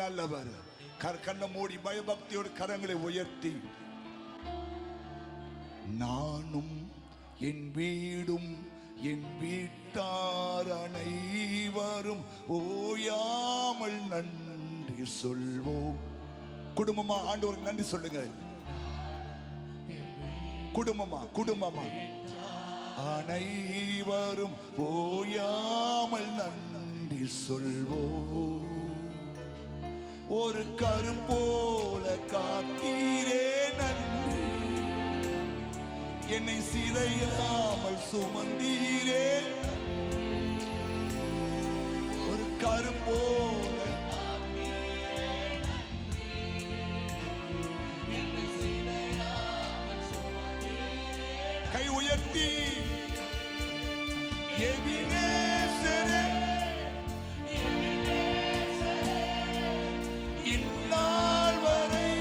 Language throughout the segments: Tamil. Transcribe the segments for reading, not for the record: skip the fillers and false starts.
நல்லவர். கண்ண மூடி பயபக்தியோடு கரங்களை உயர்த்தி, நானும் என் வீடும் என் வீட்டார் அனைவரும் ஓயாமல் நன்றி சொல்வோம். குடும்பமா ஆண்டவருக்கு நன்றி சொல்லுங்க. குடும்பமா அனைவரும் ஓயாமல் நன்றி சொல்வோம். ஒரு கரும்போல காத்தீரே நன்றி, என்னை சிறையாமல் சுமந்தீரே. ஒரு கரும்போல கை உயர்த்தி, எபினேசரே இந்நாள் வரை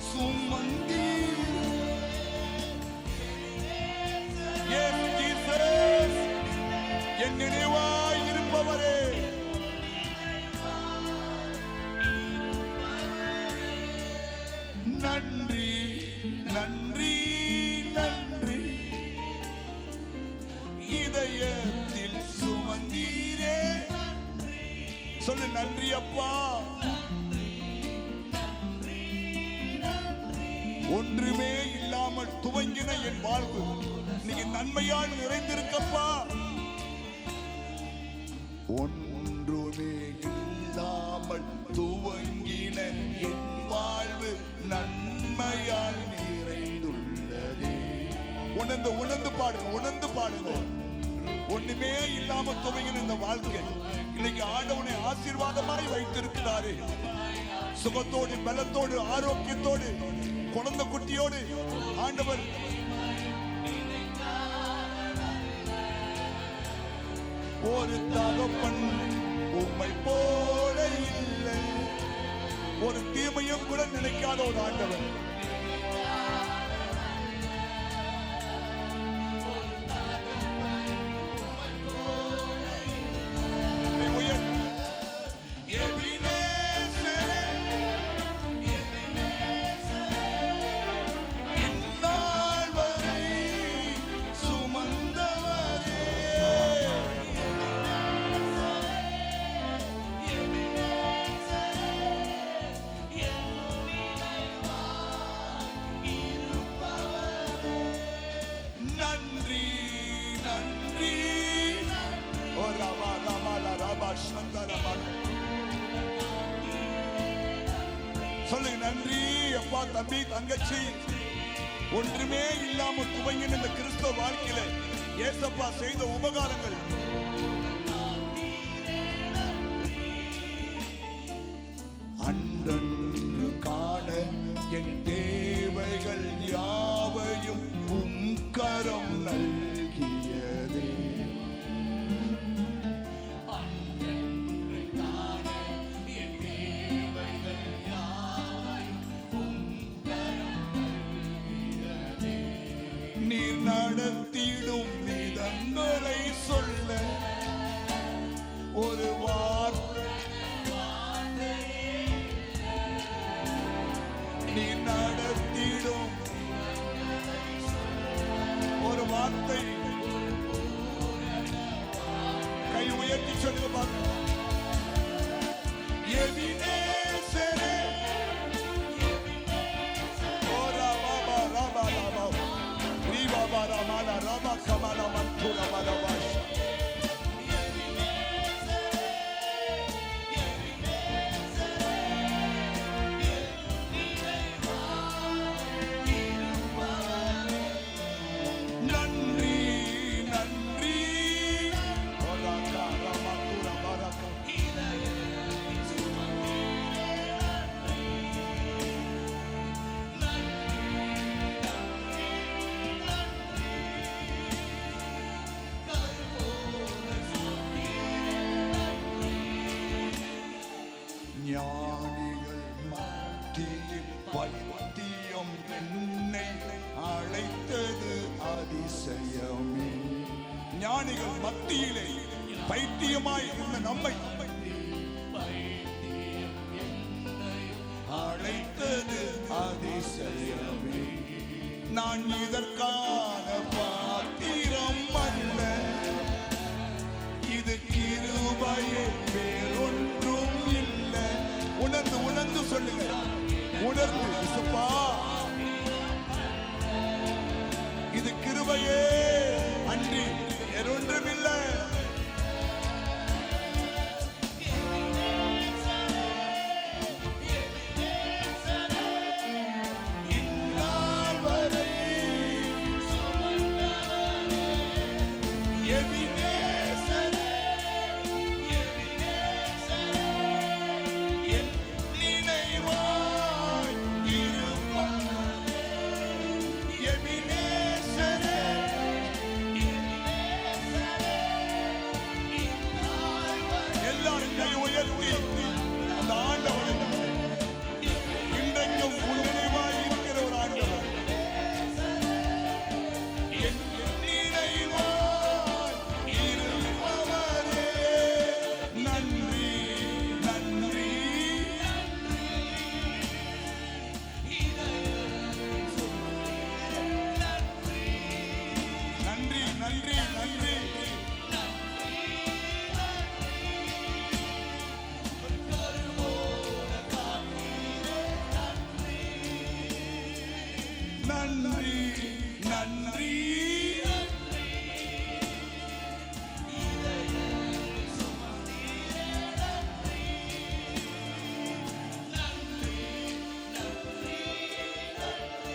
சுமந்தீர். என் நினைவாய் இருப்பவரே, நன்றி நன்றி நன்றி, இதயத்தில் சுமந்தீரே. சொல்லு, நன்றி அப்பா. ஒன்றுமே இல்லாமல் துவங்கின என் வாழ்வு நீங்க நன்மையால் நிறைந்திருக்கப்பா. ஒன்றுமே இல்லாமல் துவங்கின என் வாழ்வு நன்மையால் நிறைந்துள்ளதே. உணர்ந்து பாடுங்க. ஒண்ணுமே இல்லாம துவங்கின இந்த வாழ்க்கை இன்னைக்கு ஆண்டவனை ஆசீர்வாதமாய் வைத்திருக்கிறாரே. சுகத்தோடு, பலத்தோடு, ஆரோக்கியத்தோடு, குழந்தை குட்டியோடு ஆண்டவர் ஒரு தகப்பன் உம்மை போல இல்லை. ஒரு தீமையும் கூட நினைக்காத ஒரு ஆண்டவர். சொல்லு, நன்றி அப்பா. தம்பி, தங்கச்சி, ஒன்றுமே இல்லாம துவங்கின இந்த கிறிஸ்தவ வாழ்க்கையில ஏசப்பா செய்த உபகாரங்கள் அன்றன்று காண என் தேவைகள் யாவையும் உம் கரம் நல்கியதே. நீர் நடத்திடும் விதங்களை சொல்ல ஒரு வார்த்தை, நீர் நடத்திடும் ஒரு வார்த்தை. கை உயர்த்தி சொல்லுங்க பாருங்க. எபினேசரே ஓரா பாபா ராபா ராபா ரீபா பாரா மாலா ராபா கமாலா மந்துரா பாலா. பைத்தியம் என்னை அழைத்தது அதிசயமே. ஞானிகள் மத்தியிலே பைத்தியமாய் இருந்த நம்மை அழைத்தது அதிசயமே. நான் இதற்கான பாத்திரம் அல்ல, இது கிருபையே, வேறொன்றும் இல்லை. உணர்ந்து உணர்ந்து சொல்லுங்க, உணர்ந்து இயேசுப்பா, இது கிருபையே அன்றி வேறொன்றும் இல்லை.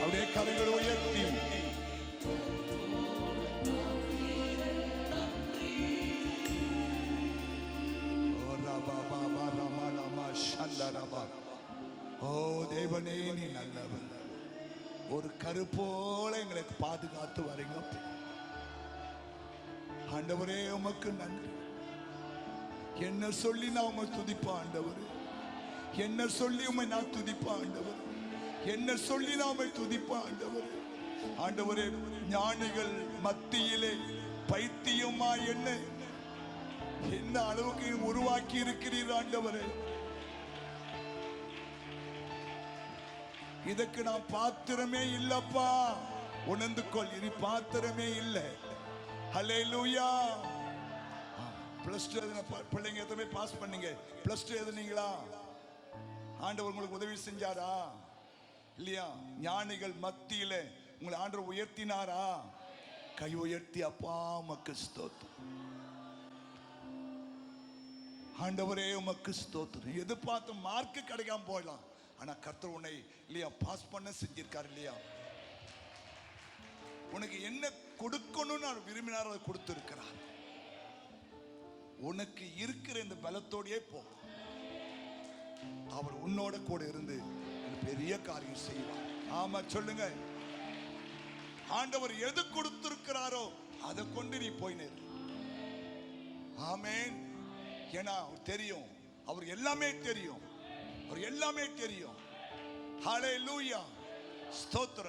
அப்படியே கரங்களை உயர்த்தி ஓ தேவனே, நீ நல்லவர். ஒரு கருப்போல எங்களை பாதுகாத்து வரீங்க ஆண்டவரே, உமக்கு நன்றி. என்ன சொல்லி நான் உமை துதிப்பா ஆண்டவர், என்ன சொல்லி உமை நான் துதிப்பா ஆண்டவர், என்ன சொல்லி நான் உமை துதிப்பா ஆண்டவர். ஆண்டவரே, ஞானிகள் மத்தியிலே பைத்தியமா என்ன அளவுக்கு உருவாக்கி இருக்கிறீர் ஆண்டவரே. இதுக்கு நான் பாத்திரமே இல்லப்பா, உணர்ந்து கொள், இனி பாத்திரமே இல்லை. ஹல்லேலூயா. +2 எழுதின பிள்ளைங்க எத்தனை பாஸ் பண்ணீங்க? +2 எழுதுனீங்களா? ஆண்டவர் உங்களுக்கு உதவி செஞ்சாரா இல்லையா? ஞானிகள் மத்தியில உங்களை ஆண்டவர் உயர்த்தினாரா? கை உயர்த்தி அப்பா உமக்கு ஸ்தோத்திரம் ஆண்டவரே, உமக்கு ஸ்தோத்திரம். எதிர்பார்த்து மார்க்கு கிடைக்காம போயிடலாம், ஆனா கர்த்தர் உன்னை இல்லையா பாஸ் பண்ண செஞ்சிருக்காரு இல்லையா? உனக்கு என்ன கொடுக்கணும்னு அவர் விரும்பினார், அதை கொடுத்திருக்கிறார். உனக்கு இருக்கிற இந்த பலத்தோடயே போ, அவர் உன்னோட கூட இருந்து பெரிய காரியம் செய்வார். ஆமா சொல்லுங்க. ஆண்டவர் எது கொடுத்திருக்கிறாரோ அதை கொண்டு நீ போயினேரு. ஆமென். ஏன்னா அவர் தெரியும், அவர் எல்லாமே தெரியும், அவர் எல்லாமே தெரியும். ஹல்லேலூயா. ஸ்தோத்திரம்.